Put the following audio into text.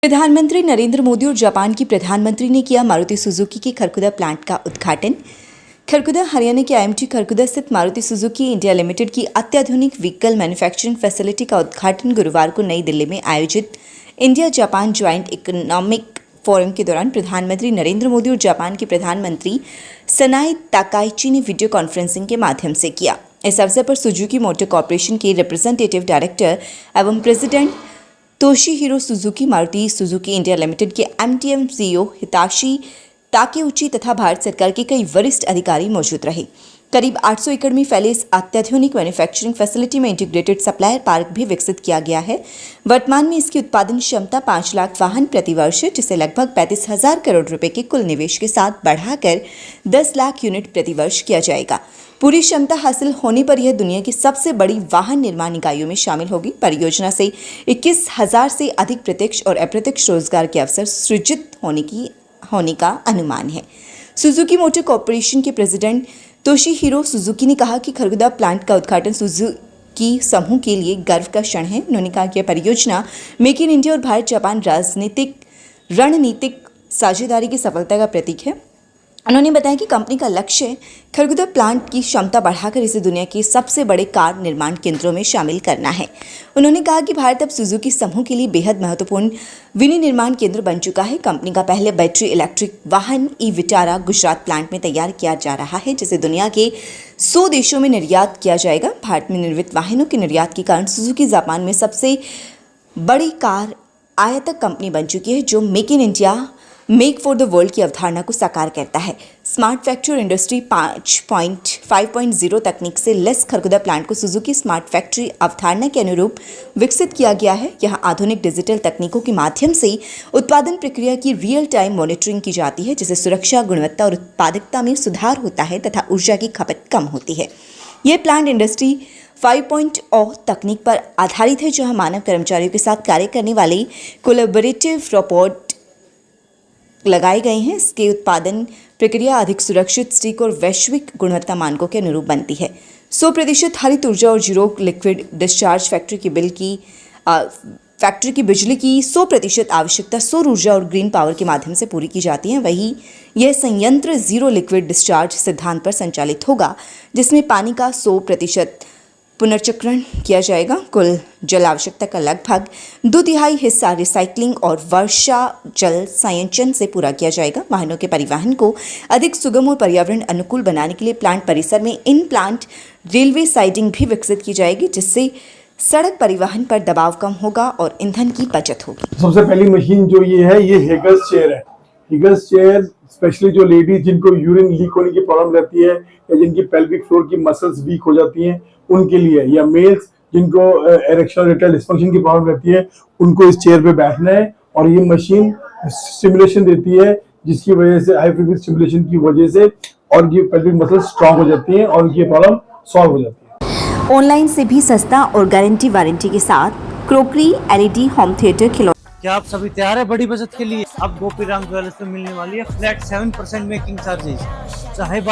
प्रधानमंत्री नरेंद्र मोदी और जापान की प्रधानमंत्री ने किया मारुति सुजुकी के खरकुदा प्लांट का उद्घाटन। खरकुदा हरियाणा के आईएमटी खरकुदा स्थित मारुति सुजुकी इंडिया लिमिटेड की अत्याधुनिक व्हीकल मैन्युफैक्चरिंग फैसिलिटी का उद्घाटन गुरुवार को नई दिल्ली में आयोजित India Japan joint economic forum के दौरान प्रधानमंत्री नरेंद्र मोदी और जापान के प्रधानमंत्री सनाई ताकाइची ने वीडियो कॉन्फ्रेंसिंग के माध्यम से किया। इस अवसर पर सुजुकी मोटर कॉर्पोरेशन के रिप्रेजेंटेटिव डायरेक्टर एवं president Toshihiro Suzuki, Maruti Suzuki India limited के एमटीएम सीईओ हिताशी ताकेउची तथा भारत सरकार के कई वरिष्ठ अधिकारी मौजूद रहे। करीब 800 एकड़ में फैले इस अत्याधुनिक मैन्युफैक्चरिंग फैसिलिटी में इंटीग्रेटेड सप्लायर पार्क भी विकसित किया गया है। वर्तमान में इसकी उत्पादन क्षमता 5 लाख वाहन प्रति वर्ष है, जिसे लगभग 35,000 करोड़ रुपए के कुल निवेश के साथ बढ़ाकर 10 लाख यूनिट प्रति वर्ष किया जाएगा। पूरी क्षमता हासिल होने पर यह दुनिया की सबसे बड़ी वाहन निर्माण इकाइयों में शामिल होगी। परियोजना से 21,000 से अधिक प्रत्यक्ष और अप्रत्यक्ष रोजगार के अवसर सृजित होने का अनुमान है। सुजुकी मोटर कॉर्पोरेशन के प्रेसिडेंट तोशिहिरो सुजुकी ने कहा कि खरकुदा प्लांट का उद्घाटन सुजुकी समूह के लिए गर्व का क्षण है। उन्होंने कहा कि यह परियोजना मेक इन इंडिया और भारत जापान रणनीतिक साझेदारी की सफलता का प्रतीक है। उन्होंने बताया कि कंपनी का लक्ष्य खरकुदा प्लांट की क्षमता बढ़ाकर इसे दुनिया के सबसे बड़े कार निर्माण केंद्रों में शामिल करना है। उन्होंने कहा कि भारत अब सुजुकी समूह के लिए बेहद महत्वपूर्ण विनिर्माण केंद्र बन चुका है। कंपनी का पहले बैटरी इलेक्ट्रिक वाहन ई विटारा गुजरात प्लांट में तैयार किया जा रहा है, जिसे दुनिया के 100 देशों में निर्यात किया जाएगा। भारत में निर्मित वाहनों के निर्यात के कारण सुजुकी जापान में सबसे बड़ी कार आयातक कंपनी बन चुकी है, जो make in India make for the world की अवधारणा को साकार करता है। स्मार्ट फैक्ट्री और इंडस्ट्री 5.0 तकनीक से लेस खरकुदा प्लांट को सुजुकी स्मार्ट फैक्ट्री अवधारणा के अनुरूप विकसित किया गया है। यहाँ आधुनिक डिजिटल तकनीकों के माध्यम से उत्पादन प्रक्रिया की रियल टाइम मॉनिटरिंग की जाती है, जिससे सुरक्षा, गुणवत्ता और उत्पादकता में सुधार होता है तथा ऊर्जा की खपत कम होती है। यह प्लांट इंडस्ट्री 5.0 तकनीक पर आधारित है, जहाँ मानव कर्मचारियों के साथ कार्य करने वाले कोलैबोरेटिव रोबोट लगाए गए हैं। इसके उत्पादन प्रक्रिया अधिक सुरक्षित, सटीक और वैश्विक गुणवत्ता मानकों के अनुरूप बनती है। 100% हरित ऊर्जा और जीरो लिक्विड डिस्चार्ज फैक्ट्री की बिजली की 100% आवश्यकता सौर ऊर्जा और ग्रीन पावर के माध्यम से पूरी की जाती है। वहीं यह संयंत्र जीरो लिक्विड डिस्चार्ज सिद्धांत पर संचालित होगा, जिसमें पानी का 100% पुनर्चक्रण किया जाएगा। कुल जल आवश्यकता का लगभग 2/3 हिस्सा रिसाइकलिंग और वर्षा जल संचयन से पूरा किया जाएगा। वाहनों के परिवहन को अधिक सुगम और पर्यावरण अनुकूल बनाने के लिए प्लांट परिसर में इन प्लांट रेलवे साइडिंग भी विकसित की जाएगी, जिससे सड़क परिवहन पर दबाव कम होगा और ईंधन की बचत होगी। सबसे पहली मशीन जो ये है, ये हेगल्स चेयर है। हेगल्स चेयर स्पेशली जो लेडीज जिनको यूरिन लीक होने की प्रॉब्लम रहती है या जिनकी पेल्विक फ्लोर की मसल्स वीक हो जाती हैं उनके लिए, या मेल्स जिनको इरेक्शन इरेक्टाइल डिस्फंक्शन की प्रॉब्लम रहती है, उनको इस चेयर पे बैठना है। और ये मशीन स्टिमुलेशन देती है, जिसकी वजह से हाई फ्रीक्वेंसी स्टिमुलेशन की वजह से और ये पेल्विक मसल्स स्ट्रांग हो जाती हैं और उनकी प्रॉब्लम सॉल्व हो जाती है। ऑनलाइन से भी सस्ता और गारंटी वारंटी के साथ क्रोकरी, एलईडी, होम थिएटर, खिलौने। क्या आप सभी तैयार है बड़ी बचत के लिए? अब गोपीराम ज्वेलर्स में मिलने वाली है फ्लैट 7% मेकिंग चार्जेस। चाहे